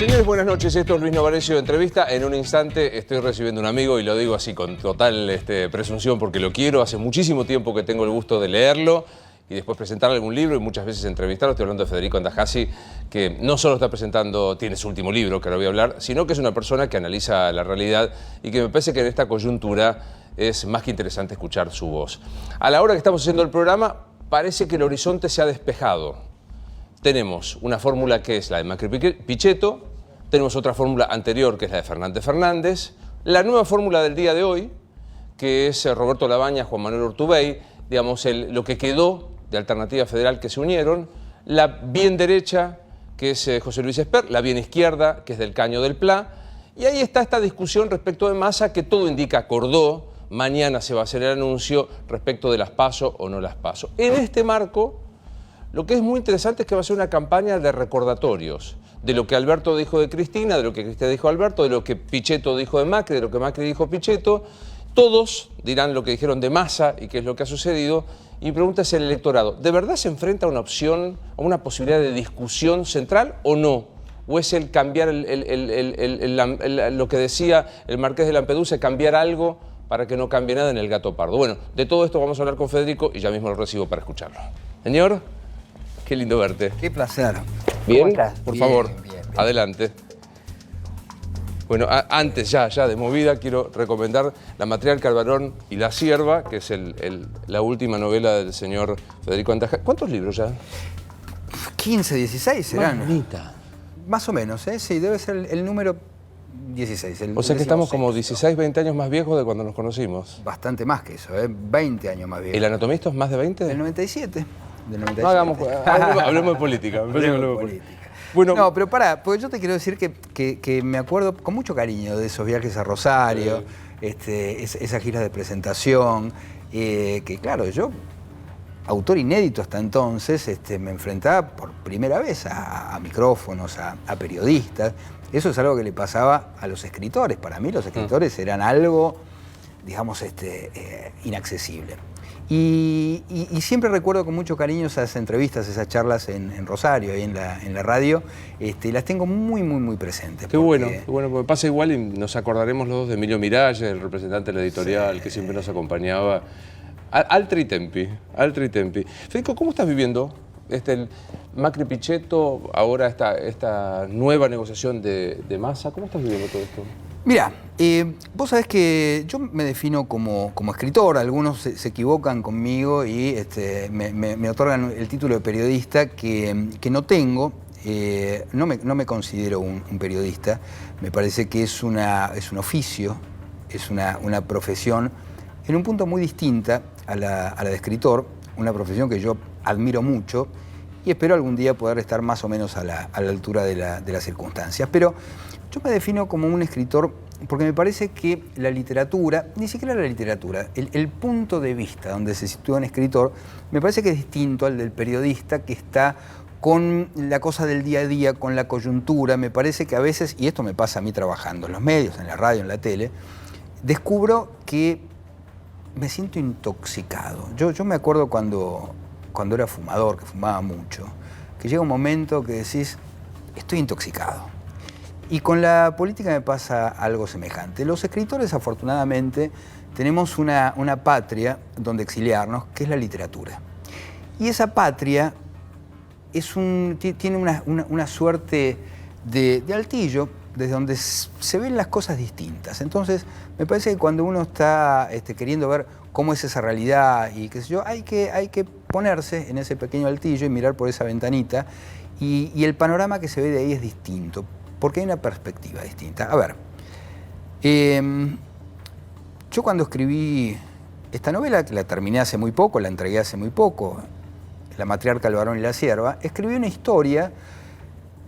Señores, buenas noches. Esto es Luis Novarecio de Entrevista. En un instante estoy recibiendo a un amigo y lo digo así con total presunción porque lo quiero. Hace muchísimo tiempo que tengo el gusto de leerlo y después presentarle algún libro y muchas veces entrevistarlo. Estoy hablando de Federico Andajasi, que no solo está presentando, tiene su último libro, que ahora voy a hablar, sino que es una persona que analiza la realidad y que me parece que en esta coyuntura es más que interesante escuchar su voz. A la hora que estamos haciendo el programa, parece que el horizonte se ha despejado. Tenemos una fórmula que es la de Macri Pichetto, tenemos otra fórmula anterior que es la de Fernández Fernández, la nueva fórmula del día de hoy, que es Roberto Labaña, Juan Manuel Urtubey, digamos lo que quedó de Alternativa Federal que se unieron, la bien derecha, que es José Luis Esper, la bien izquierda, que es del Caño del Pla, y ahí está esta discusión respecto de Massa, que todo indica acordó, mañana se va a hacer el anuncio respecto de las PASO o no las PASO. En este marco, lo que es muy interesante es que va a ser una campaña de recordatorios de lo que Alberto dijo de Cristina, de lo que Cristina dijo de Alberto, de lo que Pichetto dijo de Macri, de lo que Macri dijo Pichetto. Todos dirán lo que dijeron de Massa y qué es lo que ha sucedido. Y mi pregunta es el electorado, ¿de verdad se enfrenta a una opción, a una posibilidad de discusión central o no? ¿O es el cambiar lo que decía el Marqués de Lampedusa, cambiar algo para que no cambie nada en el gato pardo? Bueno, de todo esto vamos a hablar con Federico y ya mismo lo recibo para escucharlo. Señor, qué lindo verte. Qué placer. ¿Bien? ¿Cómo estás? Por Bien, favor, bien. adelante. Bueno, antes ya de movida, quiero recomendar La matriarca, el varón y la sierva, que es la última novela del señor Federico Andajasi. ¿Cuántos libros ya? 15, 16 serán. Mamita. Más o menos, ¿eh? Sí, debe ser el número 16. O sea que estamos como 16, 20 años más viejos de cuando nos conocimos. Bastante más que eso, ¿eh? 20 años más viejo. ¿El anatomista es más de 20? Del 97. Del 97. No hagamos, hablemos de política. Hablemos de política. Bueno, no, pero pará, porque yo te quiero decir que me acuerdo con mucho cariño de esos viajes a Rosario, esa gira de presentación, que claro, yo, autor inédito hasta entonces, me enfrentaba por primera vez a micrófonos, a periodistas. Eso es algo que le pasaba a los escritores. Para mí los escritores eran algo, digamos, inaccesible. Y siempre recuerdo con mucho cariño esas entrevistas, esas charlas en Rosario, ahí en la radio, y las tengo muy presentes. Qué bueno, porque pasa igual y nos acordaremos los dos de Emilio Miralles, el representante de la editorial, sí, que siempre nos acompañaba. Altri tempi. Federico, ¿cómo estás viviendo el Macri Pichetto, ahora esta nueva negociación de Massa? ¿Cómo estás viviendo todo esto? Mira, vos sabés que yo me defino como escritor, algunos se equivocan conmigo y me otorgan el título de periodista que no tengo. No me considero un periodista, me parece que es un oficio, es una profesión en un punto muy distinta a la de escritor, una profesión que yo admiro mucho y espero algún día poder estar más o menos a la altura de las circunstancias. Pero yo me defino como un escritor porque me parece que la literatura, ni siquiera la literatura, el punto de vista donde se sitúa un escritor, me parece que es distinto al del periodista que está con la cosa del día a día, con la coyuntura. Me parece que a veces, y esto me pasa a mí trabajando en los medios, en la radio, en la tele, descubro que me siento intoxicado. Yo me acuerdo cuando era fumador, que fumaba mucho, que llega un momento que decís, estoy intoxicado. Y con la política me pasa algo semejante. Los escritores, afortunadamente, tenemos una patria donde exiliarnos, que es la literatura. Y esa patria tiene una suerte de altillo, desde donde se ven las cosas distintas. Entonces, me parece que cuando uno está queriendo ver cómo es esa realidad y qué sé yo, hay que ponerse en ese pequeño altillo y mirar por esa ventanita, y el panorama que se ve de ahí es distinto, porque hay una perspectiva distinta. A ver, yo cuando escribí esta novela, que la terminé hace muy poco, la entregué hace muy poco, La matriarca, el varón y la sierva, escribí una historia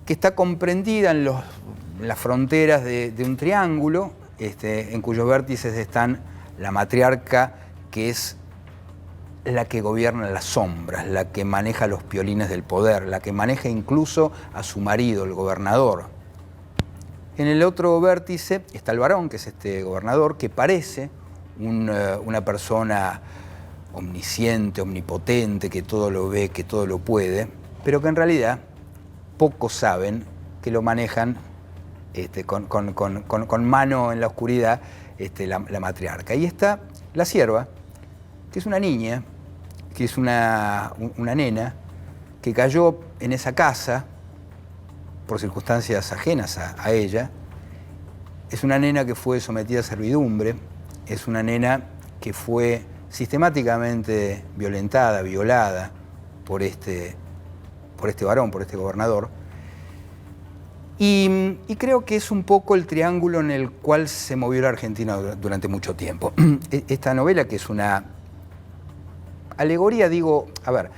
que está comprendida en las fronteras de un triángulo, en cuyos vértices están la matriarca, que es la que gobierna las sombras, la que maneja los piolines del poder, la que maneja incluso a su marido, el gobernador. En el otro vértice está el varón, que es este gobernador, que parece una persona omnisciente, omnipotente, que todo lo ve, que todo lo puede, pero que en realidad pocos saben que lo manejan con mano en la oscuridad, la matriarca. Ahí está la sierva, que es una niña, que es una nena, que cayó en esa casa por circunstancias ajenas a ella. Es una nena que fue sometida a servidumbre, es una nena que fue sistemáticamente violentada, violada por este varón, por este gobernador. Y creo que es un poco el triángulo en el cual se movió la Argentina durante mucho tiempo. Esta novela, que es una alegoría, digo, a ver,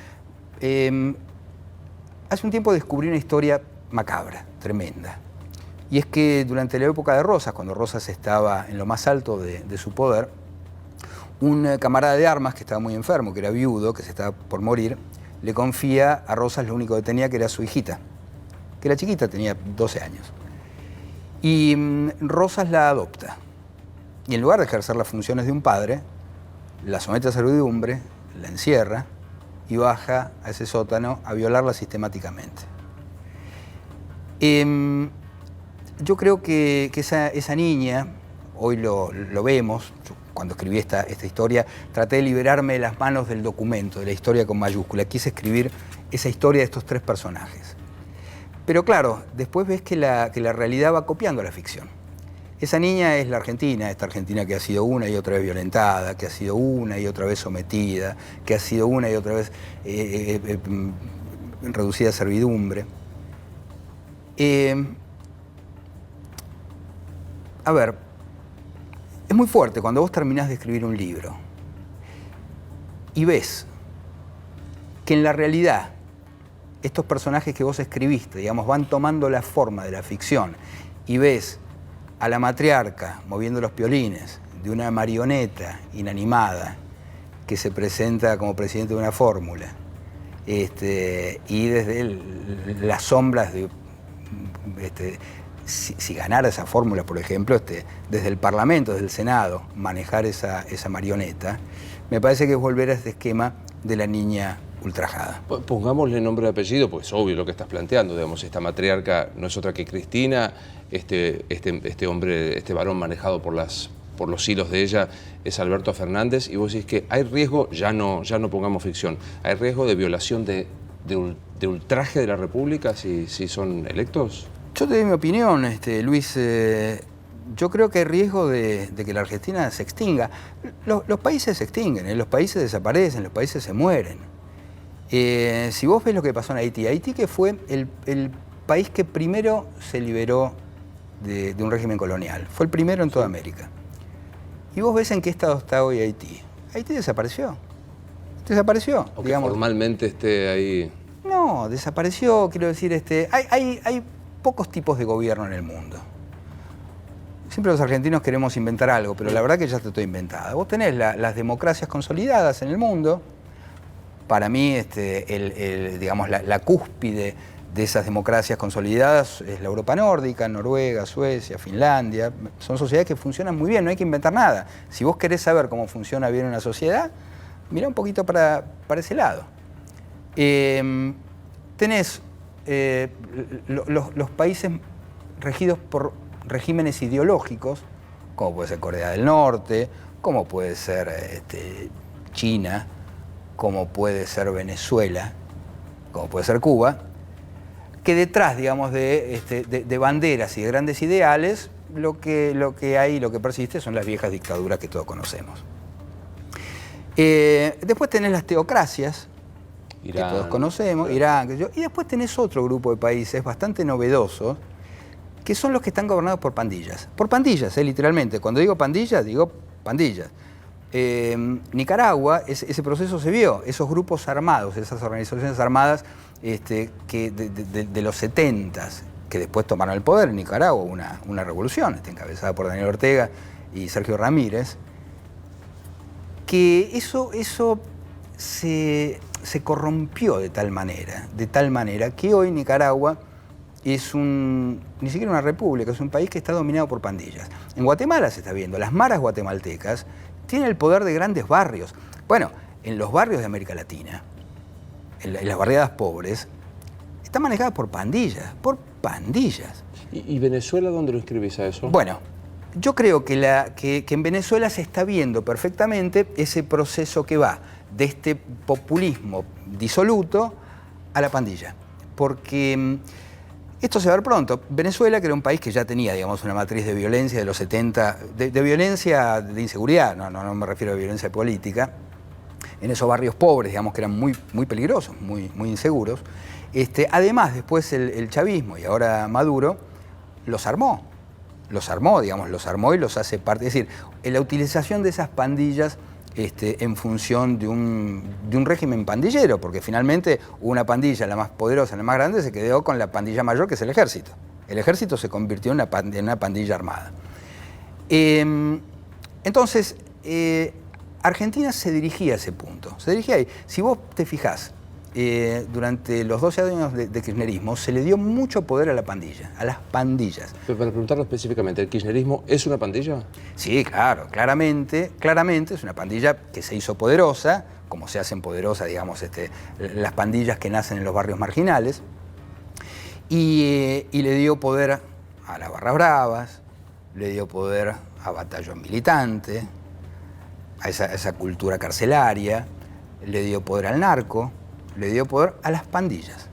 hace un tiempo descubrí una historia macabra, tremenda. Y es que durante la época de Rosas, cuando Rosas estaba en lo más alto de su poder, un camarada de armas que estaba muy enfermo, que era viudo, que se estaba por morir, le confía a Rosas lo único que tenía, que era su hijita, que era chiquita, tenía 12 años. Y Rosas la adopta. Y en lugar de ejercer las funciones de un padre, la somete a servidumbre, la encierra y baja a ese sótano a violarla sistemáticamente. Yo creo que esa niña, hoy lo vemos, cuando escribí esta historia, traté de liberarme de las manos del documento, de la historia con mayúscula. Quise escribir esa historia de estos tres personajes. Pero claro, después ves que la realidad va copiando la ficción. Esa niña es la Argentina, esta Argentina que ha sido una y otra vez violentada, que ha sido una y otra vez sometida, que ha sido una y otra vez reducida a servidumbre. A ver, es muy fuerte cuando vos terminás de escribir un libro y ves que en la realidad estos personajes que vos escribiste, digamos, van tomando la forma de la ficción, y ves a la matriarca moviendo los piolines de una marioneta inanimada que se presenta como presidente de una fórmula, y desde las sombras de... Si ganara esa fórmula, por ejemplo, desde el Parlamento, desde el Senado, manejar esa marioneta, me parece que es volver a este esquema de la niña ultrajada. Pongámosle nombre y apellido, pues es obvio lo que estás planteando, digamos, esta matriarca no es otra que Cristina, este hombre, este varón manejado por los hilos de ella es Alberto Fernández, y vos decís que hay riesgo, ya no pongamos ficción, hay riesgo de violación de ultraje de la República si son electos. Yo te doy mi opinión, Luis. Yo creo que hay riesgo de que la Argentina se extinga. Los países se extinguen, los países desaparecen, los países se mueren. Si vos ves lo que pasó en Haití, que fue el país que primero se liberó de un régimen colonial, fue el primero en toda América. Y vos ves en qué estado está hoy Haití. Haití desapareció. Desapareció, Aunque digamos. Formalmente esté ahí. No, desapareció, quiero decir, hay pocos tipos de gobierno en el mundo. Siempre los argentinos queremos inventar algo, pero la verdad que ya está todo inventada. Vos tenés las democracias consolidadas en el mundo. Para mí, digamos, la cúspide de esas democracias consolidadas es la Europa nórdica, Noruega, Suecia, Finlandia. Son sociedades que funcionan muy bien, no hay que inventar nada. Si vos querés saber cómo funciona bien una sociedad, mirá un poquito para ese lado. Tenés los países regidos por regímenes ideológicos, como puede ser Corea del Norte, como puede ser China, como puede ser Venezuela, como puede ser Cuba, que detrás, digamos, de banderas y de grandes ideales, lo que hay, lo que persiste son las viejas dictaduras que todos conocemos. Después tenés las teocracias, Irán, que todos conocemos, Irán, y después tenés otro grupo de países bastante novedosos, que son los que están gobernados por pandillas. Por pandillas, literalmente. Cuando digo pandillas, digo pandillas. Nicaragua, ese proceso se vio, esos grupos armados, esas organizaciones armadas que de los 70s, que después tomaron el poder en Nicaragua, una revolución encabezada por Daniel Ortega y Sergio Ramírez, que eso se corrompió de tal manera que hoy Nicaragua es ni siquiera una república, es un país que está dominado por pandillas. En Guatemala se está viendo, las maras guatemaltecas tienen el poder de grandes barrios. Bueno, en los barrios de América Latina, en las barriadas pobres, están manejadas por pandillas, ¿Y Venezuela dónde lo inscribís a eso? Bueno, yo creo que en Venezuela se está viendo perfectamente ese proceso que va de este populismo disoluto a la pandilla. Porque esto se va a ver pronto. Venezuela, que era un país que ya tenía, digamos, una matriz de violencia de los 70, de violencia de inseguridad, no me refiero a violencia política, en esos barrios pobres, digamos, que eran muy peligrosos, muy inseguros. Además, después el chavismo y ahora Maduro los armó, digamos, los armó y los hace parte. Es decir, la utilización de esas pandillas en función de un régimen pandillero, porque finalmente una pandilla, la más poderosa, la más grande, se quedó con la pandilla mayor, que es el ejército. El ejército se convirtió en una pandilla armada. Entonces, Argentina se dirigía a ese punto, se dirigía ahí. Si vos te fijás, durante los 12 años de kirchnerismo se le dio mucho poder a la pandilla, a las pandillas. Pero para preguntarlo específicamente, ¿el kirchnerismo es una pandilla? Sí, claro, claramente es una pandilla que se hizo poderosa, como se hacen poderosas, digamos, las pandillas que nacen en los barrios marginales, y le dio poder a las barras bravas, le dio poder a batallón militante, a esa cultura carcelaria, le dio poder al narco, le dio poder a las pandillas.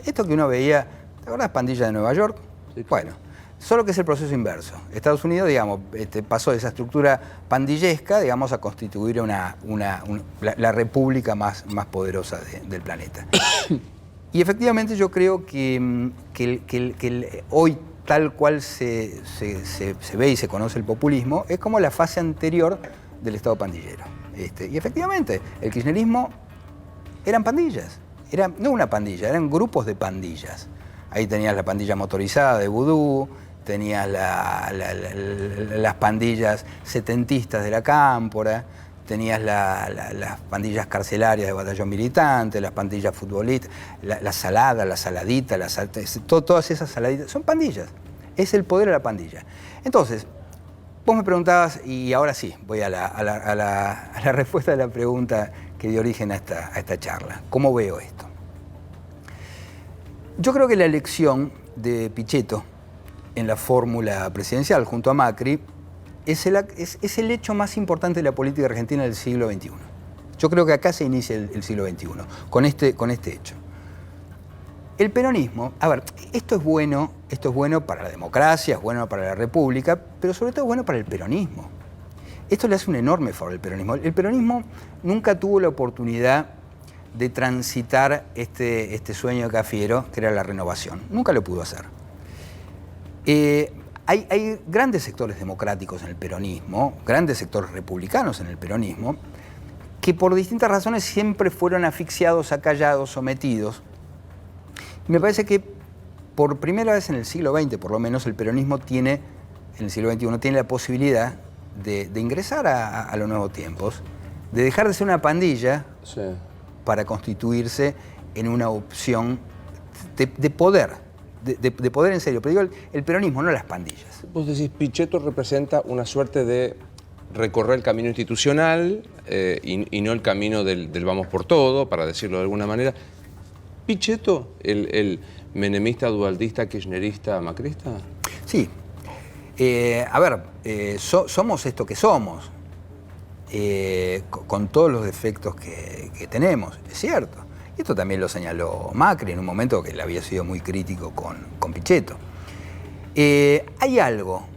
Esto que uno veía, ¿te acuerdas? Pandillas de Nueva York. Sí. Bueno, solo que es el proceso inverso. Estados Unidos, digamos, pasó de esa estructura pandillesca, digamos, a constituir la república más poderosa del planeta. Y efectivamente yo creo que hoy, tal cual se ve y se conoce el populismo, es como la fase anterior del Estado pandillero. Y efectivamente, el kirchnerismo eran pandillas, no una pandilla, eran grupos de pandillas. Ahí tenías la pandilla motorizada de Vudú, tenías las pandillas setentistas de la Cámpora, tenías las pandillas carcelarias de batallón militante, las pandillas futbolistas, la salada, la saladita, todas esas saladitas, son pandillas, es el poder de la pandilla. Entonces, vos me preguntabas, y ahora sí, voy a la respuesta de la pregunta que dio origen a esta charla. ¿Cómo veo esto? Yo creo que la elección de Pichetto en la fórmula presidencial junto a Macri es el hecho más importante de la política argentina del siglo XXI. Yo creo que acá se inicia el siglo XXI, con este hecho. El peronismo, a ver, esto es bueno para la democracia, es bueno para la república, pero sobre todo es bueno para el peronismo. Esto le hace un enorme favor al peronismo. El peronismo nunca tuvo la oportunidad de transitar este sueño de Cafiero, que era la renovación. Nunca lo pudo hacer. Hay grandes sectores democráticos en el peronismo, grandes sectores republicanos en el peronismo, que por distintas razones siempre fueron asfixiados, acallados, sometidos. Me parece que por primera vez en el siglo XX, por lo menos, el peronismo en el siglo XXI, tiene la posibilidad de ingresar a los nuevos tiempos, de dejar de ser una pandilla, sí, para constituirse en una opción de poder, de poder en serio. Pero digo, el peronismo, no las pandillas. Vos decís, Pichetto representa una suerte de recorrer el camino institucional y no el camino del vamos por todo, para decirlo de alguna manera. ¿Pichetto, el menemista, dualdista, kirchnerista, macrista? Sí. A ver, somos esto que somos, con todos los defectos que tenemos, es cierto. Y esto también lo señaló Macri en un momento que él había sido muy crítico con Pichetto. Hay algo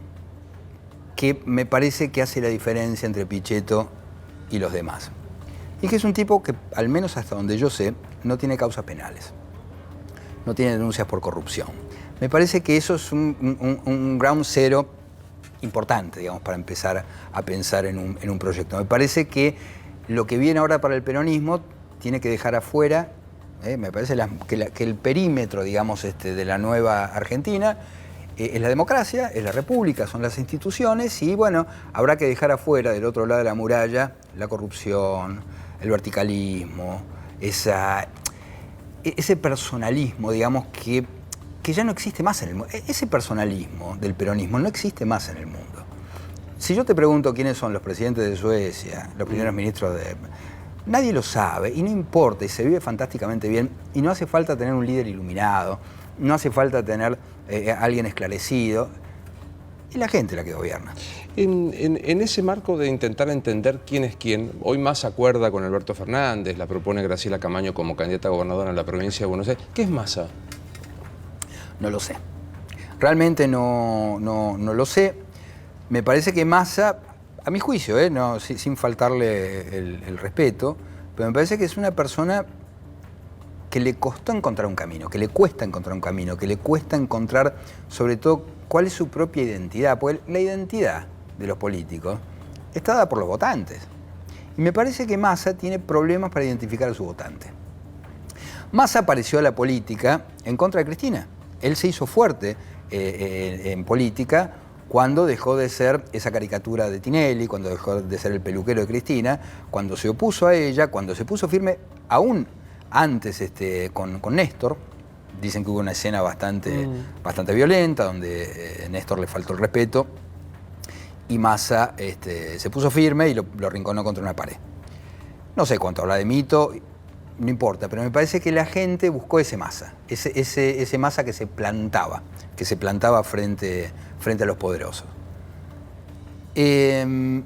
que me parece que hace la diferencia entre Pichetto y los demás. Y que es un tipo que, al menos hasta donde yo sé, no tiene causas penales. No tiene denuncias por corrupción. Me parece que eso es un ground zero importante, digamos, para empezar a pensar en un proyecto. Me parece que lo que viene ahora para el peronismo tiene que dejar afuera, me parece que el perímetro, digamos, de la nueva Argentina es la democracia, es la república, son las instituciones y, bueno, habrá que dejar afuera, del otro lado de la muralla, la corrupción, el verticalismo, ese personalismo, digamos, que ya no existe más en el mundo. Ese personalismo del peronismo no existe más en el mundo. Si yo te pregunto quiénes son los presidentes de Suecia, los primeros ministros Nadie lo sabe y no importa, y se vive fantásticamente bien, y no hace falta tener un líder iluminado, no hace falta tener alguien esclarecido, es la gente la que gobierna. En ese marco de intentar entender quién es quién, hoy Massa acuerda con Alberto Fernández, la propone Graciela Camaño como candidata a gobernadora en la provincia de Buenos Aires. ¿Qué es Massa? No lo sé. Realmente no lo sé. Me parece que Massa, a mi juicio, no, sin faltarle el respeto, pero me parece que es una persona que le costó encontrar un camino, que le cuesta encontrar un camino, que le cuesta encontrar, sobre todo, cuál es su propia identidad. Porque la identidad de los políticos está dada por los votantes. Y me parece que Massa tiene problemas para identificar a su votante. Massa apareció a la política en contra de Cristina. Él se hizo fuerte en política cuando dejó de ser esa caricatura de Tinelli, cuando dejó de ser el peluquero de Cristina, cuando se opuso a ella, cuando se puso firme aún antes con Néstor. Dicen que hubo una escena bastante violenta donde Néstor le faltó el respeto y Massa se puso firme y lo arrinconó contra una pared. No sé cuánto habla de mito, no importa, pero me parece que la gente buscó ese Massa, ese Massa que se plantaba frente a los poderosos. Ese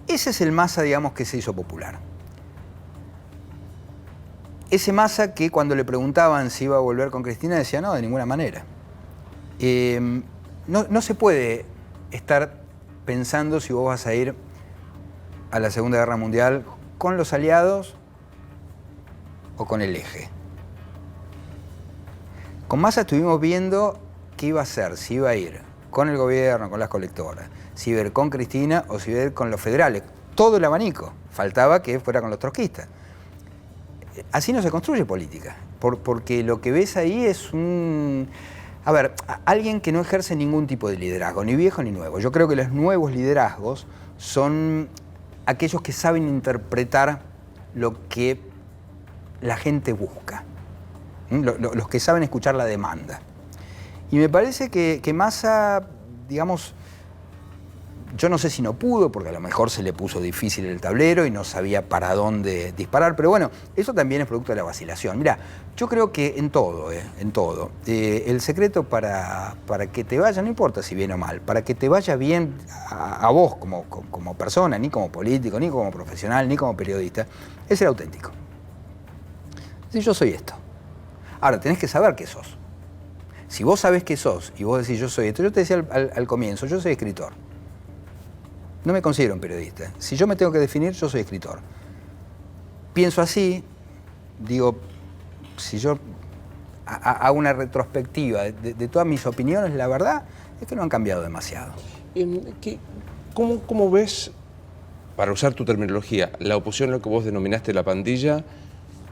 es el Massa, digamos, que se hizo popular. Ese Massa que cuando le preguntaban si iba a volver con Cristina decía no, de ninguna manera. No se puede estar pensando si vos vas a ir a la Segunda Guerra Mundial con los aliados o con el eje. Con Massa estuvimos viendo qué iba a hacer, si iba a ir con el gobierno, con las colectoras, si iba a ir con Cristina o si iba a ir con los federales. Todo el abanico. Faltaba que fuera con los trotskistas. Así no se construye política, porque lo que ves ahí es alguien que no ejerce ningún tipo de liderazgo, ni viejo ni nuevo. Yo creo que los nuevos liderazgos son aquellos que saben interpretar lo que la gente busca, los que saben escuchar la demanda. Y me parece que Massa, digamos, yo no sé si no pudo, porque a lo mejor se le puso difícil el tablero y no sabía para dónde disparar, pero bueno, eso también es producto de la vacilación. Mirá, yo creo que en todo, el secreto para que te vaya, no importa si bien o mal, para que te vaya bien a vos como persona, ni como político, ni como profesional, ni como periodista, es ser auténtico. Si yo soy esto. Ahora, tenés que saber qué sos. Si vos sabés qué sos y vos decís yo soy esto, yo te decía al comienzo, yo soy escritor. No me considero un periodista. Si yo me tengo que definir, yo soy escritor. Pienso así, digo, si yo hago una retrospectiva de todas mis opiniones, la verdad es que no han cambiado demasiado. ¿Cómo ves, para usar tu terminología, la oposición a lo que vos denominaste la pandilla,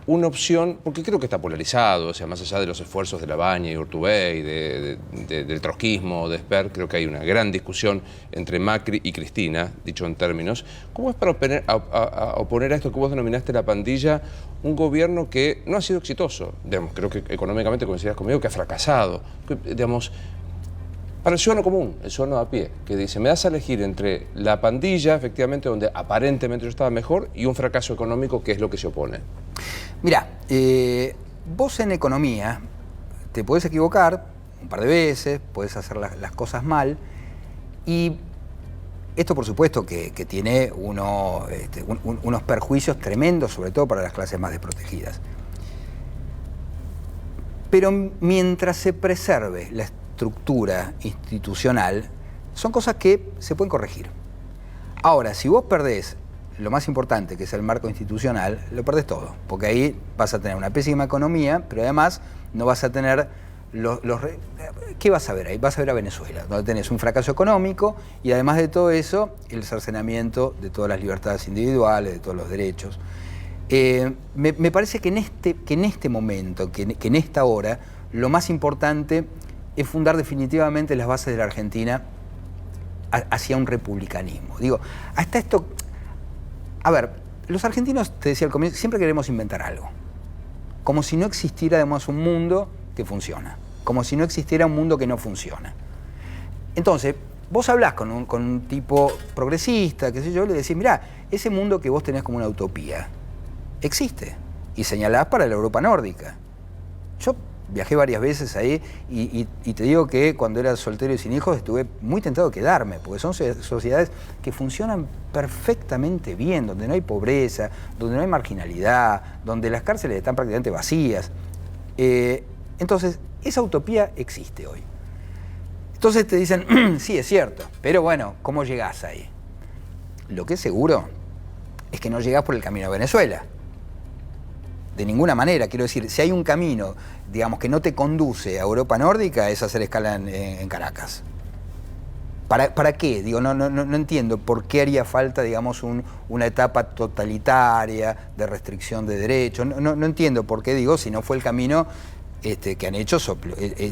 una opción, porque creo que está polarizado, o sea, más allá de los esfuerzos de Labaña y Urtubey, del trotskismo, de Esper, creo que hay una gran discusión entre Macri y Cristina, dicho en términos. ¿Cómo es para oponer a esto que vos denominaste la pandilla un gobierno que no ha sido exitoso? Digamos, creo que económicamente coincidirás conmigo que ha fracasado. Digamos, para el ciudadano común, el ciudadano a pie, que dice, me das a elegir entre la pandilla, efectivamente, donde aparentemente yo estaba mejor, y un fracaso económico, que es lo que se opone. Mirá, vos en economía te podés equivocar un par de veces, podés hacer las cosas mal, y esto por supuesto que tiene unos perjuicios tremendos, sobre todo para las clases más desprotegidas. Pero mientras se preserve la estructura institucional, son cosas que se pueden corregir. Ahora, si vos perdés lo más importante, que es el marco institucional, lo perdés todo, porque ahí vas a tener una pésima economía, pero además no vas a tener ¿qué vas a ver ahí? Vas a ver a Venezuela, donde tenés un fracaso económico y además de todo eso, el cercenamiento de todas las libertades individuales, de todos los derechos. Me parece que en este momento, que en esta hora, lo más importante es fundar definitivamente las bases de la Argentina hacia un republicanismo. Digo, hasta esto... A ver, los argentinos, te decía al comienzo, siempre queremos inventar algo. Como si no existiera, además, un mundo que funciona. Como si no existiera un mundo que no funciona. Entonces, vos hablás con un tipo progresista, qué sé yo, le decís, mirá, ese mundo que vos tenés como una utopía existe y señalás para la Europa nórdica. Yo viajé varias veces ahí y te digo que cuando era soltero y sin hijos estuve muy tentado de quedarme, porque son sociedades que funcionan perfectamente bien, donde no hay pobreza, donde no hay marginalidad, donde las cárceles están prácticamente vacías. Entonces, esa utopía existe hoy. Entonces te dicen, sí, es cierto, pero bueno, ¿cómo llegás ahí? Lo que es seguro es que no llegás por el camino a Venezuela. De ninguna manera, quiero decir, si hay un camino, digamos, que no te conduce a Europa nórdica, es hacer escala en Caracas. ¿Para qué? Digo, no entiendo por qué haría falta, digamos, una etapa totalitaria de restricción de derechos. No entiendo por qué, digo, si no fue el camino que han hecho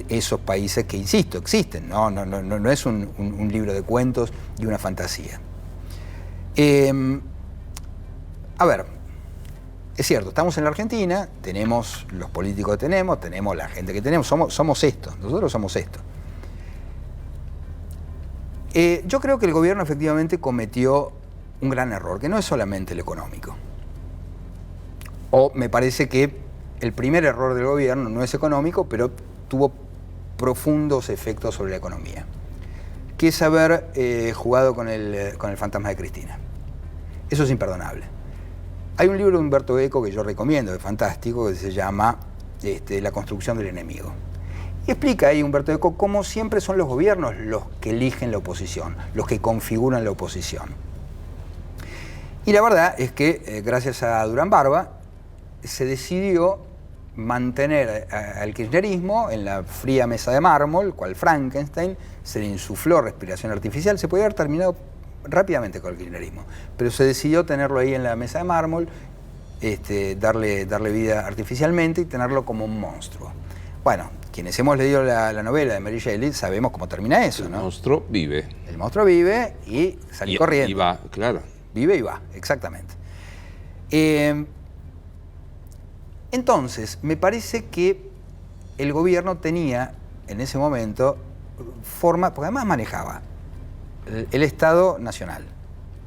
esos países que, insisto, existen. No es un libro de cuentos y una fantasía. A ver. Es cierto, estamos en la Argentina, tenemos los políticos que tenemos la gente que tenemos, somos esto, nosotros somos esto. Yo creo que el gobierno efectivamente cometió un gran error, que no es solamente el económico. O me parece que el primer error del gobierno no es económico, pero tuvo profundos efectos sobre la economía, que es haber jugado con el fantasma de Cristina. Eso es imperdonable. Hay un libro de Humberto Eco que yo recomiendo, es fantástico, que se llama La construcción del enemigo. Y explica ahí Humberto Eco cómo siempre son los gobiernos los que eligen la oposición, los que configuran la oposición. Y la verdad es que gracias a Durán Barba se decidió mantener al kirchnerismo en la fría mesa de mármol, cual Frankenstein, se le insufló respiración artificial, se podía haber terminado rápidamente con el kirchnerismo, pero se decidió tenerlo ahí en la mesa de mármol, darle vida artificialmente y tenerlo como un monstruo. Bueno, quienes hemos leído la novela de Mary Shelley sabemos cómo termina eso, ¿no? El monstruo vive. El monstruo vive y sale corriendo. Y va, claro. Vive y va, exactamente. Entonces, me parece que el gobierno tenía en ese momento forma, porque además manejaba el Estado nacional,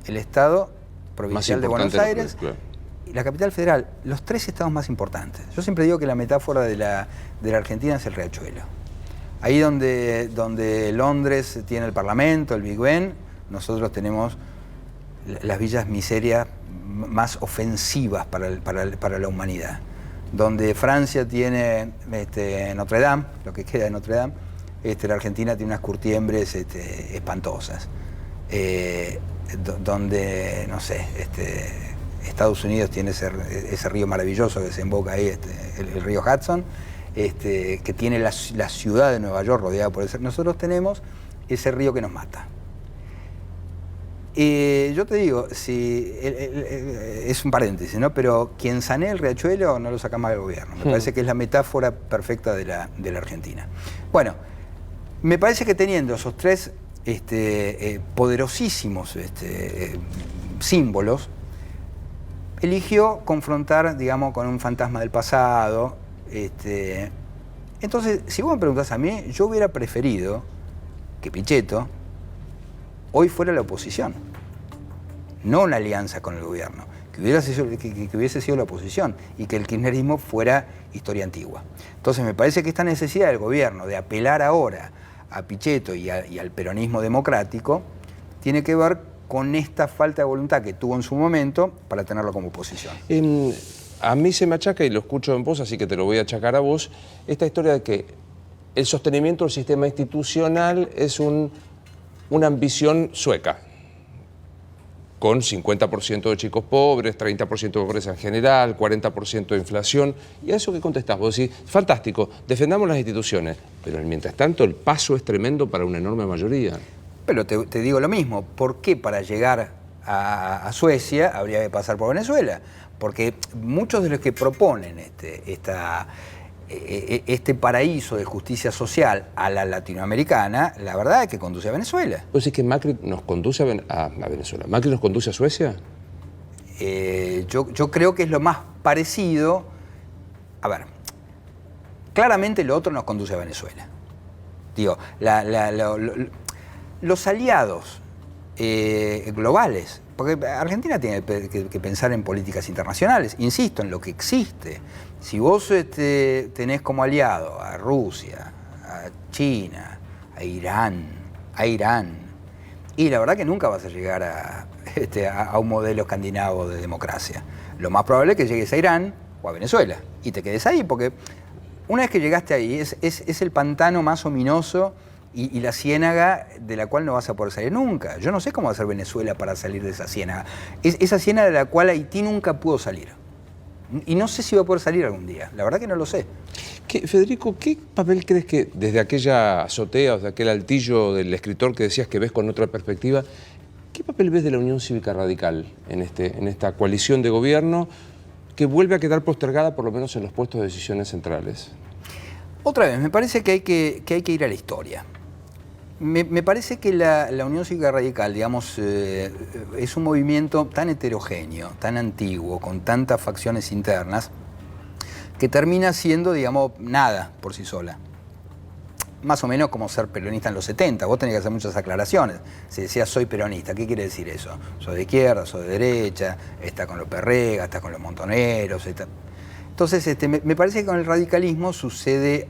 el Estado provincial de Buenos Aires, claro, y la capital federal, los tres estados más importantes. Yo siempre digo que la metáfora de la Argentina es el riachuelo. Ahí donde Londres tiene el Parlamento, el Big Ben, nosotros tenemos las villas miserias más ofensivas para la humanidad. Donde Francia tiene Notre Dame, lo que queda de Notre Dame, la Argentina tiene unas curtiembres espantosas. Donde, no sé, Estados Unidos tiene ese río maravilloso que desemboca ahí, el río Hudson, que tiene la ciudad de Nueva York rodeada por ese. Nosotros tenemos ese río que nos mata. Yo te digo, es un paréntesis, ¿no? Pero quien sanea el riachuelo no lo saca más del gobierno. Me parece que es la metáfora perfecta de la Argentina. Bueno, me parece que teniendo esos tres poderosísimos símbolos, eligió confrontar, digamos, con un fantasma del pasado. Entonces, si vos me preguntás a mí, yo hubiera preferido que Pichetto hoy fuera la oposición, no una alianza con el gobierno, que hubiese sido la oposición y que el kirchnerismo fuera historia antigua. Entonces me parece que esta necesidad del gobierno de apelar ahora a Pichetto y al peronismo democrático tiene que ver con esta falta de voluntad que tuvo en su momento para tenerlo como oposición. A mí se me achaca, y lo escucho en vos, así que te lo voy a achacar a vos, esta historia de que el sostenimiento del sistema institucional es una ambición sueca, con 50% de chicos pobres, 30% de pobreza en general, 40% de inflación. ¿Y a eso qué contestás? Vos decís, fantástico, defendamos las instituciones, pero mientras tanto el paso es tremendo para una enorme mayoría. Pero te digo lo mismo, ¿por qué para llegar a Suecia habría que pasar por Venezuela? Porque muchos de los que proponen este paraíso de justicia social a la latinoamericana, la verdad es que conduce a Venezuela. ¿Vos decís que Macri nos conduce a Venezuela? ¿Macri nos conduce a Suecia? Yo creo que es lo más parecido. A ver, claramente lo otro nos conduce a Venezuela. Digo, los aliados globales. Porque Argentina tiene que pensar en políticas internacionales, insisto, en lo que existe. Si vos tenés como aliado a Rusia, a China, a Irán, y la verdad que nunca vas a llegar a un modelo escandinavo de democracia. Lo más probable es que llegues a Irán o a Venezuela y te quedes ahí, porque una vez que llegaste ahí es el pantano más ominoso y la ciénaga de la cual no vas a poder salir nunca. Yo no sé cómo va a ser Venezuela para salir de esa ciénaga. Esa ciénaga de la cual Haití nunca pudo salir. Y no sé si va a poder salir algún día. La verdad que no lo sé. Federico, ¿qué papel crees que desde aquella azotea, desde aquel altillo del escritor que decías que ves con otra perspectiva, qué papel ves de la Unión Cívica Radical en esta coalición de gobierno que vuelve a quedar postergada por lo menos en los puestos de decisiones centrales? Otra vez, me parece que hay que ir a la historia. Me parece que la Unión Cívica Radical, digamos, es un movimiento tan heterogéneo, tan antiguo, con tantas facciones internas, que termina siendo, digamos, nada por sí sola. Más o menos como ser peronista en los 70. Vos tenés que hacer muchas aclaraciones. Si decías soy peronista, ¿qué quiere decir eso? Soy de izquierda, soy de derecha, está con los Perrega, está con los Montoneros. Entonces, me parece que con el radicalismo sucede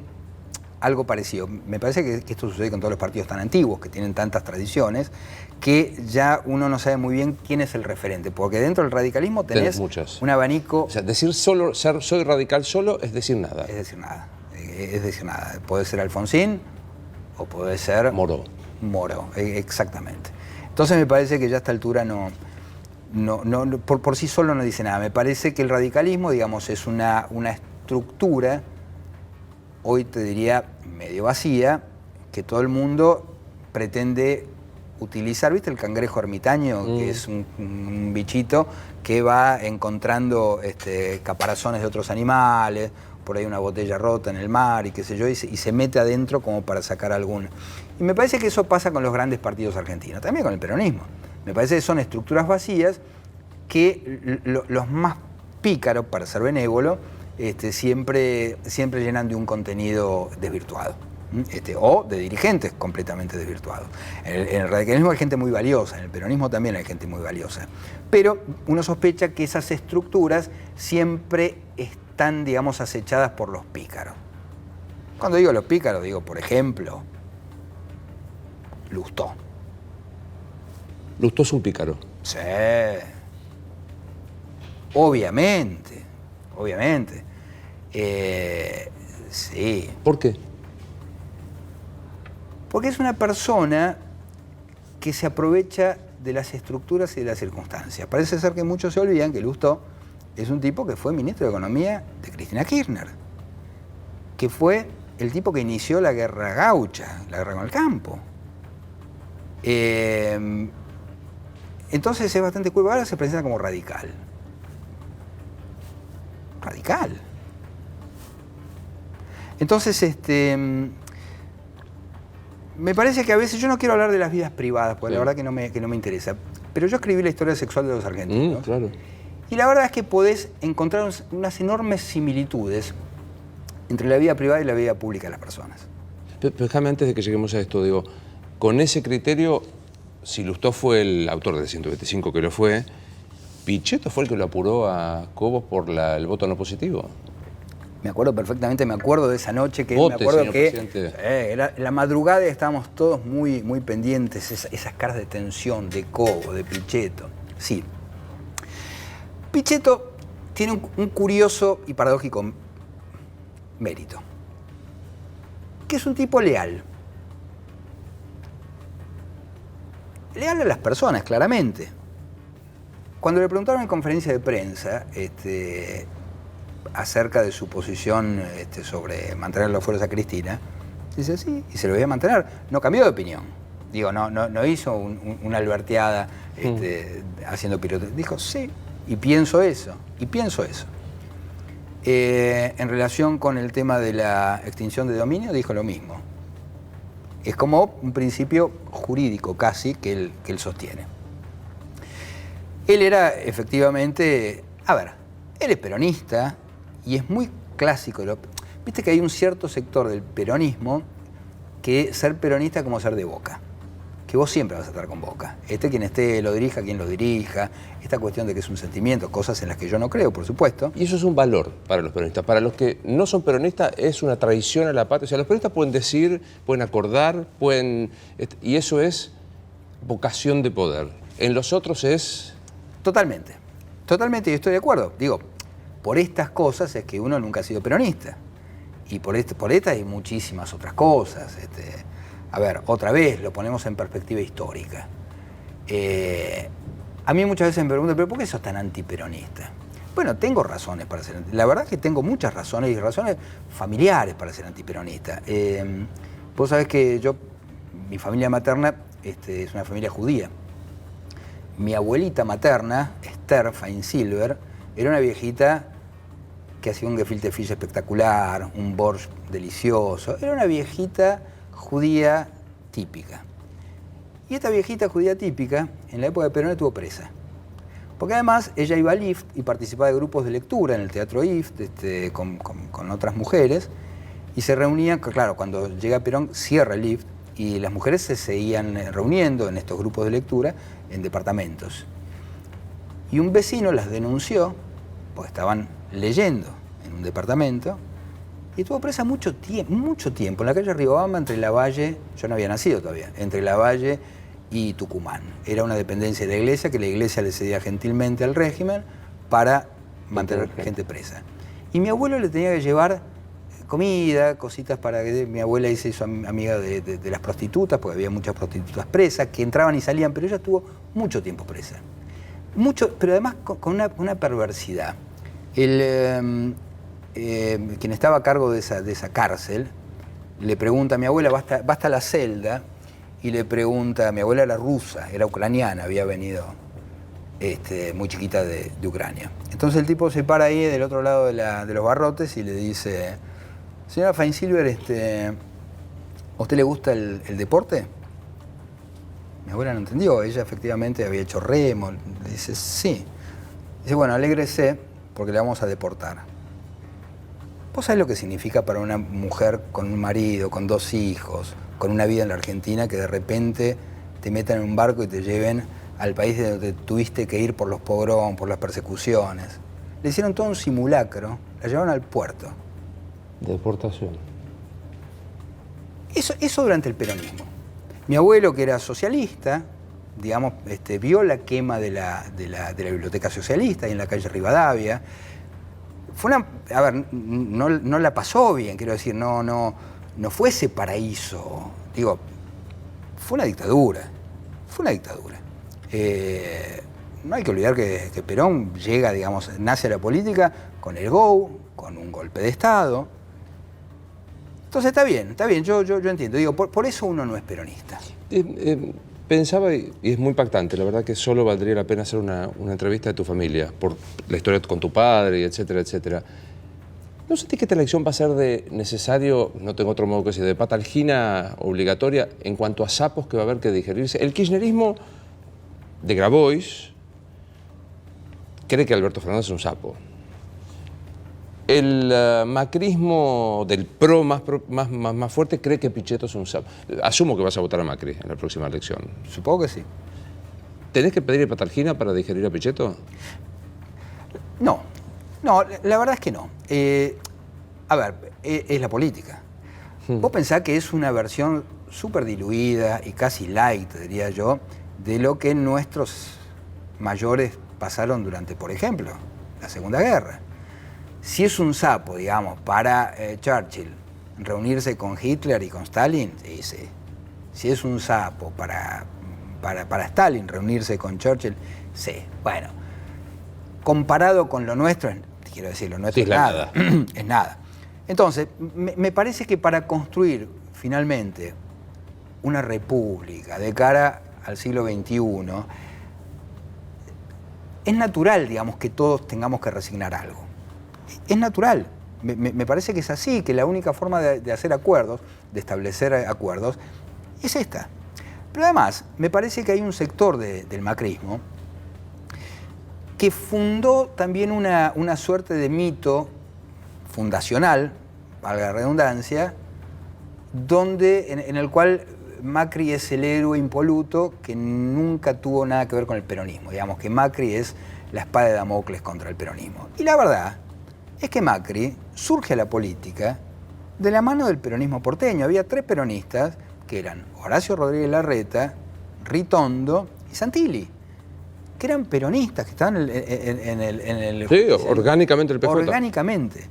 algo parecido. Me parece que esto sucede con todos los partidos tan antiguos, que tienen tantas tradiciones, que ya uno no sabe muy bien quién es el referente, porque dentro del radicalismo tenés un abanico... O sea, decir solo, soy radical solo es decir nada. Es decir nada. Es decir nada. Puede ser Alfonsín o puede ser... Moro. Moro, exactamente. Entonces me parece que ya a esta altura por sí solo no dice nada. Me parece que el radicalismo, digamos, es una estructura, hoy te diría medio vacía, que todo el mundo pretende utilizar. ¿Viste el cangrejo ermitaño? Que es un bichito que va encontrando caparazones de otros animales, por ahí una botella rota en el mar y qué sé yo, y se mete adentro como para sacar alguna. Y me parece que eso pasa con los grandes partidos argentinos, también con el peronismo. Me parece que son estructuras vacías que los más pícaros, para ser benévolo, siempre llenan de un contenido desvirtuado. O de dirigentes completamente desvirtuados. En el radicalismo hay gente muy valiosa, en el peronismo también hay gente muy valiosa. Pero uno sospecha que esas estructuras siempre están, digamos, acechadas por los pícaros. Cuando digo los pícaros, digo, por ejemplo, Lustó. Lustó es un pícaro. Sí. Obviamente. Sí. ¿Por qué? Porque es una persona que se aprovecha de las estructuras y de las circunstancias. Parece ser que muchos se olvidan que Lustó es un tipo que fue ministro de Economía de Cristina Kirchner, que fue el tipo que inició la guerra gaucha, la guerra con el campo. Entonces es bastante curioso. Ahora se presenta como radical. Radical. Entonces, me parece que a veces, yo no quiero hablar de las vidas privadas, porque la verdad que no me interesa, pero yo escribí la historia sexual de los argentinos. Claro. Y la verdad es que podés encontrar unas enormes similitudes entre la vida privada y la vida pública de las personas. Pero déjame, antes de que lleguemos a esto, digo, con ese criterio, si Lustó fue el autor del 125, que lo fue, ¿Pichetto fue el que lo apuró a Cobos por el voto no positivo? Me acuerdo perfectamente, me acuerdo de esa noche que Vote, me acuerdo señor que presidente. era la madrugada y estábamos todos muy pendientes, esas caras de tensión de Cobo, de Pichetto. Sí. Pichetto tiene un curioso y paradójico mérito, que es un tipo leal. Leal a las personas, claramente. Cuando le preguntaron en conferencia de prensa acerca de su posición sobre mantener los fueros a Cristina, dice sí, y se lo voy a mantener. No cambió de opinión. Digo, no hizo una alberteada haciendo piruetas. Dijo sí, y pienso eso. En relación con el tema de la extinción de dominio, dijo lo mismo. Es como un principio jurídico casi que él sostiene. Él era efectivamente, él es peronista y es muy clásico. Viste que hay un cierto sector del peronismo que ser peronista es como ser de Boca, que vos siempre vas a estar con Boca. Quien esté, lo dirija, quien lo dirija. Esta cuestión de que es un sentimiento, cosas en las que yo no creo, por supuesto. Y eso es un valor para los peronistas. Para los que no son peronistas es una traición a la patria. O sea, los peronistas pueden decir, pueden acordar, y eso es vocación de poder. En los otros es... Totalmente. Totalmente, y estoy de acuerdo. Digo, por estas cosas es que uno nunca ha sido peronista. Y por estas hay muchísimas otras cosas. A ver, otra vez lo ponemos en perspectiva histórica. A mí muchas veces me preguntan, ¿pero por qué sos tan antiperonista? Bueno, tengo razones para ser antiperonista. La verdad es que tengo muchas razones y razones familiares para ser antiperonista. Vos sabés que mi familia materna es una familia judía. Mi abuelita materna, Esther Feinsilver, era una viejita que hacía un gefilte fish espectacular, un borscht delicioso. Era una viejita judía típica. Y esta viejita judía típica, en la época de Perón, estuvo presa. Porque además ella iba al IFT y participaba de grupos de lectura en el Teatro IFT con otras mujeres. Y se reunían, claro, cuando llega Perón cierra el IFT y las mujeres se seguían reuniendo en estos grupos de lectura en departamentos. Y un vecino las denunció, porque estaban leyendo en un departamento, y estuvo presa mucho tiempo, en la calle Ribabamba, entre Lavalle, yo no había nacido todavía, entre Lavalle y Tucumán. Era una dependencia de la iglesia, que la iglesia le cedía gentilmente al régimen para mantener gente presa. Y mi abuelo le tenía que llevar comida, cositas para que... Mi abuela se hizo amiga de las prostitutas, porque había muchas prostitutas presas, que entraban y salían, pero ella estuvo mucho tiempo presa. Pero además con una perversidad. Quien estaba a cargo de esa cárcel le pregunta a mi abuela, va hasta la celda, y le pregunta, mi abuela era rusa, era ucraniana, había venido muy chiquita de Ucrania. Entonces el tipo se para ahí del otro lado de los barrotes y le dice, señora Feinsilver, ¿a usted le gusta el deporte? Mi abuela no entendió, ella efectivamente había hecho remo, le dice, sí. Dice, bueno, alégrese porque le vamos a deportar. ¿Vos sabés lo que significa para una mujer con un marido, con 2 hijos, con una vida en la Argentina, que de repente te metan en un barco y te lleven al país de donde tuviste que ir por los pogroms, por las persecuciones? Le hicieron todo un simulacro, la llevaron al puerto. Deportación. Eso durante el peronismo. Mi abuelo, que era socialista, digamos, vio la quema de la biblioteca socialista ahí en la calle Rivadavia. No la pasó bien, quiero decir, no fue ese paraíso. Digo, fue una dictadura. No hay que olvidar que Perón llega, digamos, nace a la política con el GO, con un golpe de Estado. Entonces está bien, yo entiendo. Digo, por eso uno no es peronista. Pensaba, y es muy impactante, la verdad que solo valdría la pena hacer una entrevista de tu familia, por la historia con tu padre, y etcétera, etcétera. ¿No sentís que esta elección va a ser de necesario, no tengo otro modo que decir, de patalgina obligatoria en cuanto a sapos que va a haber que digerirse? El kirchnerismo de Grabois cree que Alberto Fernández es un sapo. El macrismo del PRO más fuerte cree que Pichetto es un sapo. Asumo que vas a votar a Macri en la próxima elección. Supongo que sí. ¿Tenés que pedir patalgina para digerir a Pichetto? No, la verdad es que no. A ver, es la política. Vos pensás que es una versión súper diluida y casi light, diría yo, de lo que nuestros mayores pasaron durante, por ejemplo, la Segunda Guerra. Si es un sapo, digamos, para Churchill reunirse con Hitler y con Stalin, sí. Si es un sapo para Stalin reunirse con Churchill, sí. Bueno, comparado con lo nuestro, quiero decir, lo nuestro es nada. Es nada. Entonces, me parece que para construir finalmente una república de cara al siglo XXI, es natural, digamos, que todos tengamos que resignar algo. Es natural. Me parece que es así, que la única forma de hacer acuerdos, de establecer acuerdos, es esta. Pero además, me parece que hay un sector del macrismo que fundó también una suerte de mito fundacional, valga la redundancia, en el cual Macri es el héroe impoluto que nunca tuvo nada que ver con el peronismo. Digamos que Macri es la espada de Damocles contra el peronismo. Y la verdad es que Macri surge a la política de la mano del peronismo porteño. Había 3 peronistas que eran Horacio Rodríguez Larreta, Ritondo y Santilli, que eran peronistas, que estaban en el... Sí, orgánicamente el PJ. Orgánicamente.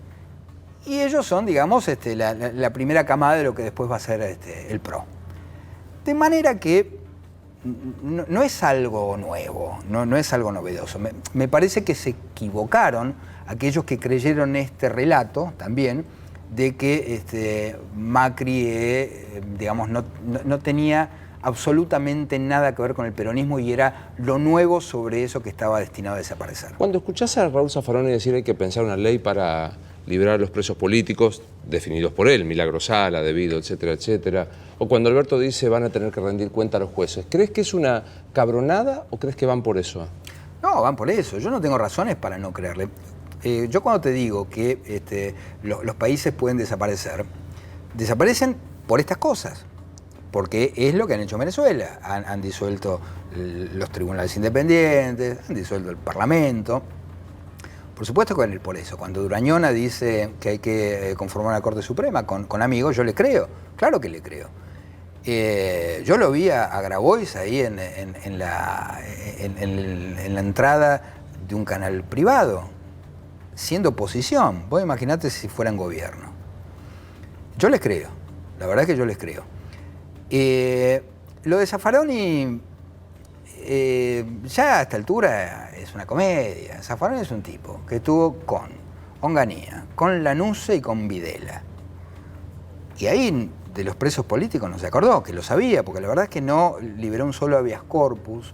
Y ellos son, digamos, la primera camada de lo que después va a ser el PRO. De manera que no es algo nuevo, no es algo novedoso. Me parece que se equivocaron aquellos que creyeron este relato también de que Macri, digamos, no tenía absolutamente nada que ver con el peronismo y era lo nuevo sobre eso que estaba destinado a desaparecer. Cuando escuchás a Raúl Zaffaroni decir hay que pensar una ley para liberar a los presos políticos definidos por él, Milagro Sala, Debido, etcétera, etcétera, o cuando Alberto dice van a tener que rendir cuenta a los jueces, ¿crees que es una cabronada o crees que van por eso? No, van por eso. Yo no tengo razones para no creerle. Yo cuando te digo que los países pueden desaparecer, desaparecen por estas cosas. Porque es lo que han hecho en Venezuela. Han disuelto los tribunales independientes, han disuelto el Parlamento. Por supuesto que van a ir por eso. Cuando Durañona dice que hay que conformar una Corte Suprema con amigos, yo le creo. Claro que le creo. Yo lo vi a Grabois ahí en la entrada de un canal privado, siendo oposición. Vos imaginate si fueran gobierno. Yo les creo. La verdad es que yo les creo. Lo de Zaffaroni, ya a esta altura es una comedia. Zaffaroni es un tipo que estuvo con Onganía, con Lanusse y con Videla. Y ahí de los presos políticos no se acordó, que lo sabía, porque la verdad es que no liberó un solo habeas corpus,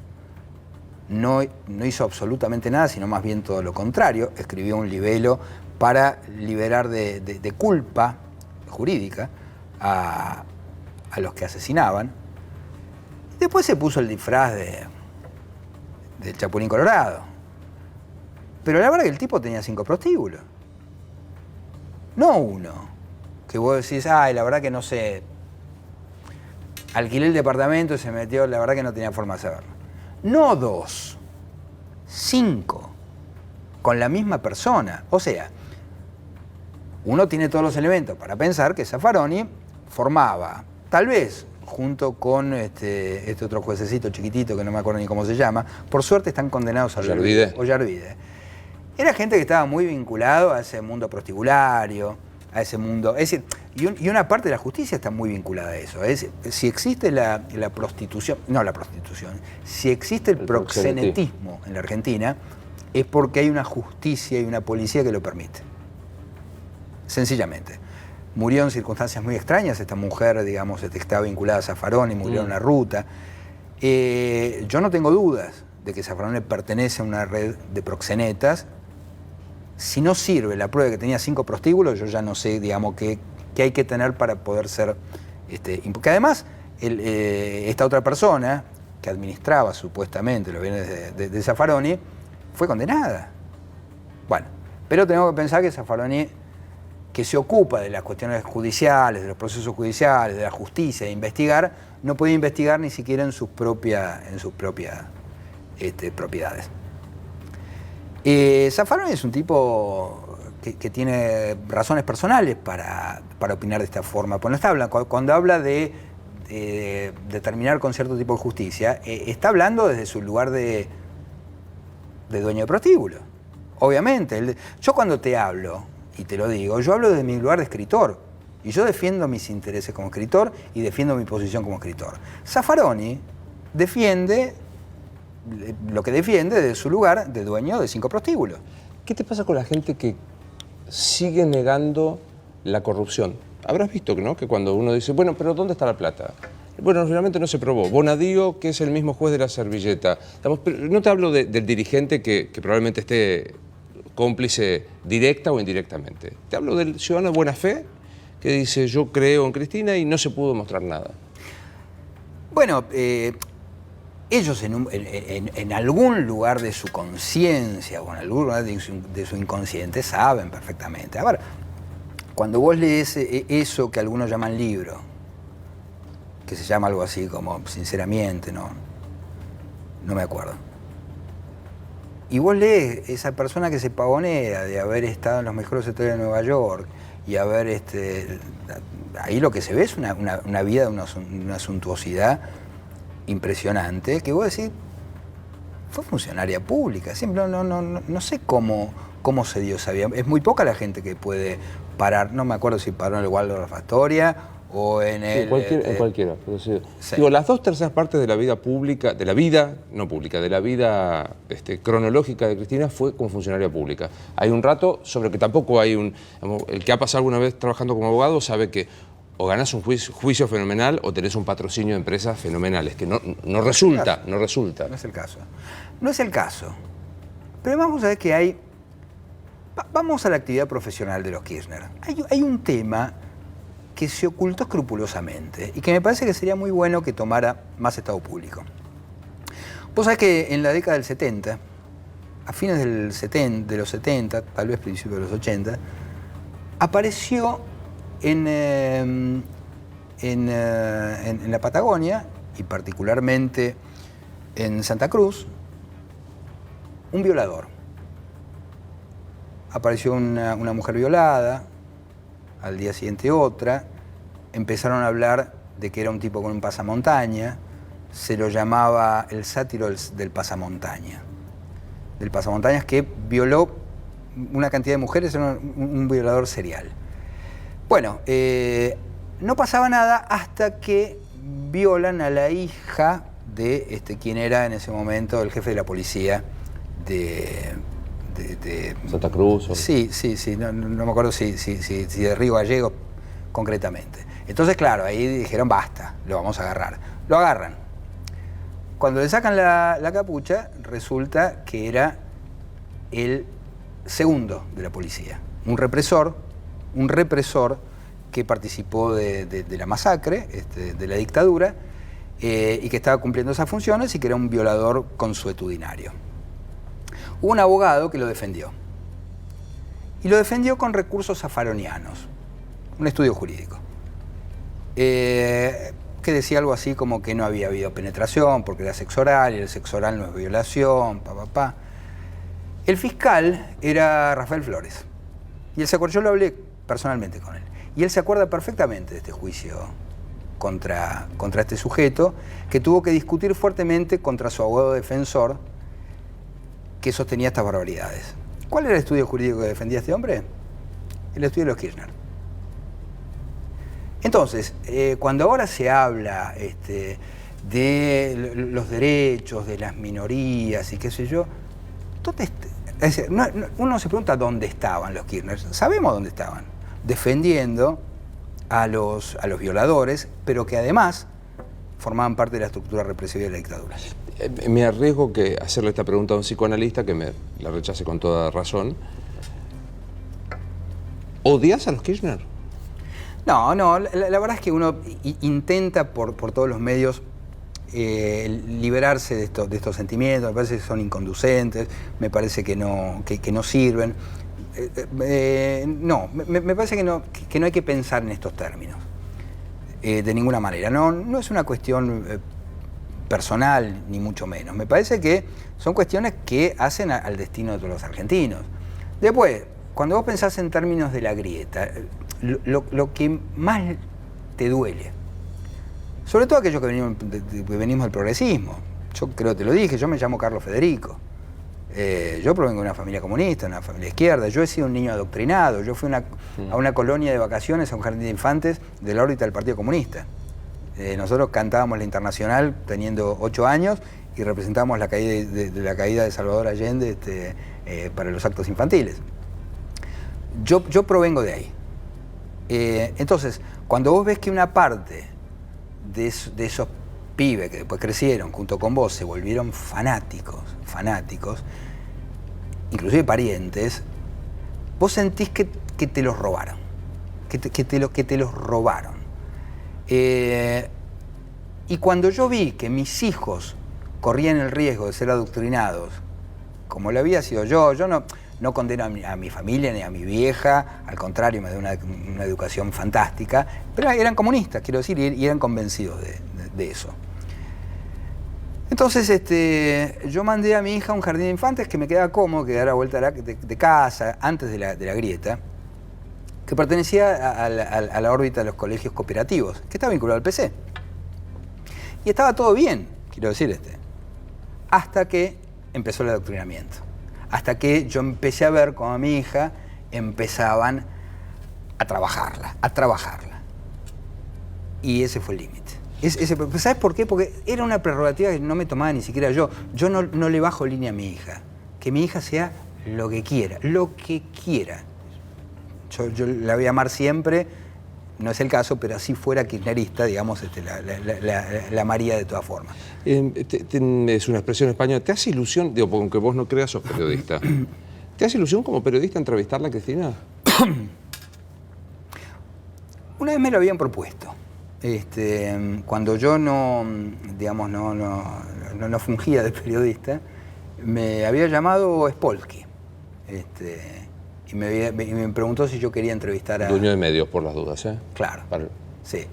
no hizo absolutamente nada, sino más bien todo lo contrario. Escribió un libelo para liberar de culpa jurídica a los que asesinaban. Después se puso el disfraz del Chapulín Colorado. Pero la verdad que el tipo tenía 5 prostíbulos. No uno. Que vos decís, ay, la verdad que no sé. Alquilé el departamento y se metió, la verdad que no tenía forma de saberlo. No 2, 5. Con la misma persona. O sea, uno tiene todos los elementos para pensar que Zaffaroni formaba, tal vez, junto con este otro juececito chiquitito que no me acuerdo ni cómo se llama, por suerte están condenados a Ollarvide. Era gente que estaba muy vinculado a ese mundo prostibulario, a ese mundo. Es decir, y una parte de la justicia está muy vinculada a eso. Si existe la prostitución, si existe el proxenetismo en la Argentina, es porque hay una justicia y una policía que lo permite. Sencillamente. Murió en circunstancias muy extrañas, esta mujer, digamos, estaba vinculada a Zaffaroni, murió en la ruta. Yo no tengo dudas de que Zaffaroni pertenece a una red de proxenetas. Si no sirve la prueba de que tenía 5 prostíbulos, yo ya no sé, digamos, qué hay que tener para poder ser... Porque además, esta otra persona, que administraba supuestamente los bienes de Zaffaroni, fue condenada. Bueno, pero tenemos que pensar que Zaffaroni, que se ocupa de las cuestiones judiciales, de los procesos judiciales, de la justicia, de investigar, no puede investigar ni siquiera en sus propias propiedades. Zaffaroni es un tipo que tiene razones personales para opinar de esta forma. Cuando habla de terminar con cierto tipo de justicia, está hablando desde su lugar de dueño de prostíbulo. Obviamente, yo cuando te hablo, y te lo digo, yo hablo desde mi lugar de escritor. Y yo defiendo mis intereses como escritor y defiendo mi posición como escritor. Zaffaroni defiende lo que defiende desde su lugar de dueño de 5 prostíbulos. ¿Qué te pasa con la gente que sigue negando la corrupción? Habrás visto, ¿no?, que cuando uno dice, bueno, pero ¿dónde está la plata? Bueno, realmente no se probó. Bonadío, que es el mismo juez de la servilleta. No te hablo del dirigente que probablemente esté cómplice directa o indirectamente. Te hablo del ciudadano de buena fe que dice, yo creo en Cristina y no se pudo mostrar nada. Bueno, ellos en algún lugar de su conciencia o en algún lugar de su inconsciente saben perfectamente. A ver, cuando vos lees eso que algunos llaman libro, que se llama algo así como Sinceramente, no me acuerdo. Y vos lees esa persona que se pavonea de haber estado en los mejores hoteles de Nueva York y haber, ahí lo que se ve es una vida de una suntuosidad impresionante, que vos decís, fue funcionaria pública, siempre no sé cómo se dio esa vida. Es muy poca la gente que puede parar, no me acuerdo si paró en el Waldorf Astoria o en el... En cualquiera. Pero sí. Sí. Digo, las 2/3 partes de la vida pública, de la vida cronológica de Cristina fue como funcionaria pública. Hay un rato sobre que tampoco hay el que ha pasado alguna vez trabajando como abogado sabe que o ganás un juicio fenomenal o tenés un patrocinio de empresas fenomenales, que no resulta. No es el caso. No es el caso. Pero vamos a ver que hay... Vamos a la actividad profesional de los Kirchner. Hay un tema que se ocultó escrupulosamente y que me parece que sería muy bueno que tomara más estado público. Vos sabés que en la década del 70, a fines de los 70, tal vez principios de los 80, apareció en la Patagonia, y particularmente en Santa Cruz, un violador. Apareció una mujer violada, al día siguiente otra, empezaron a hablar de que era un tipo con un pasamontaña, se lo llamaba el sátiro del pasamontañas, que violó una cantidad de mujeres, era un violador serial. Bueno, no pasaba nada hasta que violan a la hija de quien era en ese momento el jefe de la policía de Santa Cruz. Sí, no me acuerdo si de Río Gallegos concretamente. Entonces, claro, ahí dijeron basta, lo vamos a agarrar. Lo agarran. Cuando le sacan la capucha, resulta que era el segundo de la policía, un represor que participó de la masacre, de la dictadura, y que estaba cumpliendo esas funciones y que era un violador consuetudinario. Hubo un abogado que lo defendió. Y lo defendió con recursos zafaronianos, un estudio jurídico, que decía algo así como que no había habido penetración porque era sexo oral y el sexo oral no es violación, El fiscal era Rafael Flores. Y yo lo hablé personalmente con él. Y él se acuerda perfectamente de este juicio contra este sujeto, que tuvo que discutir fuertemente contra su abogado defensor, que sostenía estas barbaridades. ¿Cuál era el estudio jurídico que defendía este hombre? El estudio de los Kirchner. Entonces, cuando ahora se habla de los derechos de las minorías y qué sé yo, es decir, uno se pregunta dónde estaban los Kirchner. Sabemos dónde estaban, defendiendo a los violadores, pero que además formaban parte de la estructura represiva de la dictadura. Me arriesgo que hacerle esta pregunta a un psicoanalista que me la rechace con toda razón. ¿Odias a los Kirchner? No, la verdad es que uno intenta por todos los medios liberarse de estos sentimientos. Me parece que son inconducentes, me parece que no sirven. Me parece que no hay que pensar en estos términos, de ninguna manera. No es una cuestión personal, ni mucho menos. Me parece que son cuestiones que hacen al destino de todos los argentinos. Después, cuando vos pensás en términos de la grieta, lo que más te duele, sobre todo aquellos que venimos del progresismo, yo creo que te lo dije, yo me llamo Carlos Federico, yo provengo de una familia comunista, una familia izquierda, yo he sido un niño adoctrinado, yo fui a una colonia de vacaciones, a un jardín de infantes de la órbita del Partido Comunista. Nosotros cantábamos la Internacional teniendo 8 años y representábamos la caída de Salvador Allende para los actos infantiles. Yo provengo de ahí. Entonces, cuando vos ves que una parte de esos pibes que después crecieron junto con vos se volvieron fanáticos, inclusive parientes, vos sentís que te los robaron, que te los robaron. Y cuando yo vi que mis hijos corrían el riesgo de ser adoctrinados, como lo había sido yo no condeno a mi familia ni a mi vieja, al contrario, me dio una educación fantástica, pero eran comunistas, quiero decir, y eran convencidos de eso. Entonces yo mandé a mi hija a un jardín de infantes que me quedaba cómodo, que daba vuelta de casa, antes de la grieta, que pertenecía a la órbita de los colegios cooperativos, que estaba vinculado al PC. Y estaba todo bien, quiero decir, hasta que empezó el adoctrinamiento. Hasta que yo empecé a ver cómo a mi hija empezaban a trabajarla. Y ese fue el límite. ¿Sabes por qué? Porque era una prerrogativa que no me tomaba ni siquiera yo. Yo no le bajo línea a mi hija. Que mi hija sea lo que quiera, Yo la voy a amar siempre, no es el caso, pero así fuera kirchnerista, digamos, la amaría de todas formas. Es una expresión española. ¿Te hace ilusión, digo, aunque vos no creas, sos periodista, ¿te hace ilusión como periodista entrevistarla a Cristina? Una vez me lo habían propuesto. Cuando yo no fungía de periodista, me había llamado Spolsky. Y me preguntó si yo quería entrevistar a... Dueño de medios, por las dudas, ¿eh? Claro, sí.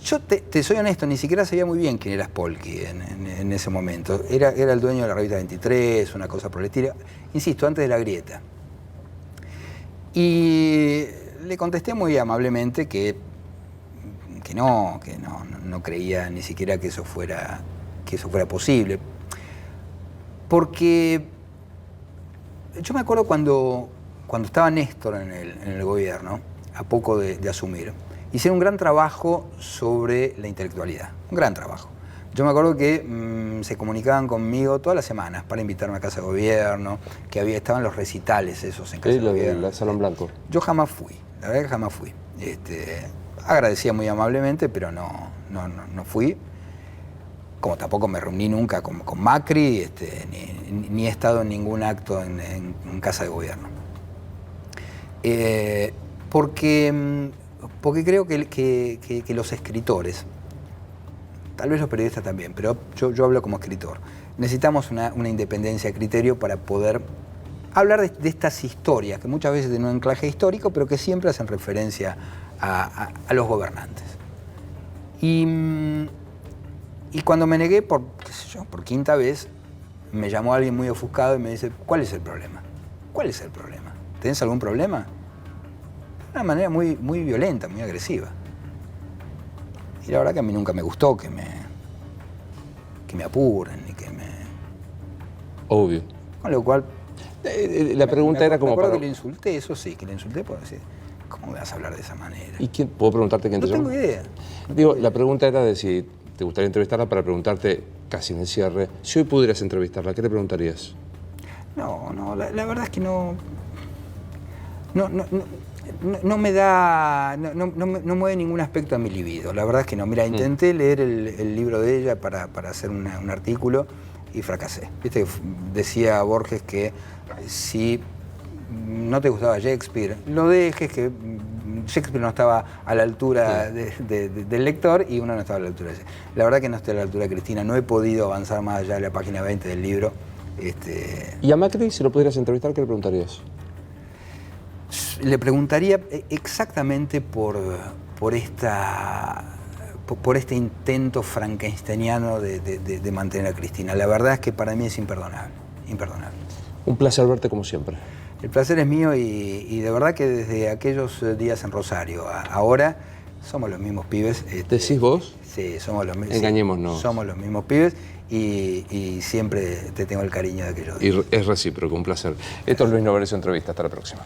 Yo te soy honesto, ni siquiera sabía muy bien quién era Spolsky en ese momento. Era el dueño de la revista 23, una cosa por el estilo. Insisto, antes de la grieta. Y le contesté muy amablemente que no creía ni siquiera que eso fuera posible. Porque yo me acuerdo cuando estaba Néstor en el gobierno, a poco de asumir, hicieron un gran trabajo sobre la intelectualidad, un gran trabajo. Yo me acuerdo que se comunicaban conmigo todas las semanas para invitarme a Casa de Gobierno, que estaban los recitales esos en Casa de Gobierno. El Salón Blanco. Yo jamás fui, la verdad que jamás fui. Agradecía muy amablemente, pero no fui. Como tampoco me reuní nunca con Macri, ni he estado en ningún acto en Casa de Gobierno. Porque creo que los escritores, tal vez los periodistas también, pero yo hablo como escritor, necesitamos una independencia de criterio para poder hablar de estas historias, que muchas veces tienen un anclaje histórico, pero que siempre hacen referencia a los gobernantes. Y cuando me negué por quinta vez, me llamó alguien muy ofuscado y me dice, ¿cuál es el problema? ¿Cuál es el problema? ¿Tenés algún problema? De una manera muy, muy violenta, muy agresiva. Y la verdad que a mí nunca me gustó que me apuren ni que me... Obvio. Con lo cual... La pregunta era como... Me acuerdo que le insulté, eso sí, que le insulté por decir, ¿cómo me vas a hablar de esa manera? ¿Y quién? ¿Puedo preguntarte quién te llamó? No tengo idea. Digo, la pregunta era de si te gustaría entrevistarla para preguntarte, casi en el cierre, si hoy pudieras entrevistarla, ¿qué le preguntarías? No, la verdad es que no me da, no mueve ningún aspecto a mi libido. La verdad es que no. Mira, intenté leer el libro de ella para hacer un artículo y fracasé. Viste, decía Borges que si no te gustaba Shakespeare, lo dejes, que Shakespeare no estaba a la altura del lector y uno no estaba a la altura de ella. La verdad que no estoy a la altura de Cristina, no he podido avanzar más allá de la página 20 del libro. ¿Y a Macri, si lo pudieras entrevistar, qué le preguntarías? Le preguntaría exactamente por este intento frankensteiniano de mantener a Cristina. La verdad es que para mí es imperdonable. Un placer verte como siempre. El placer es mío y de verdad que desde aquellos días en Rosario ahora somos los mismos pibes. ¿Decís vos? Sí, somos los mismos. Engañémonos. Sí, somos los mismos pibes y siempre te tengo el cariño de aquellos días. Y es recíproco, un placer. Esto es Luis Novarecio Entrevista. Hasta la próxima.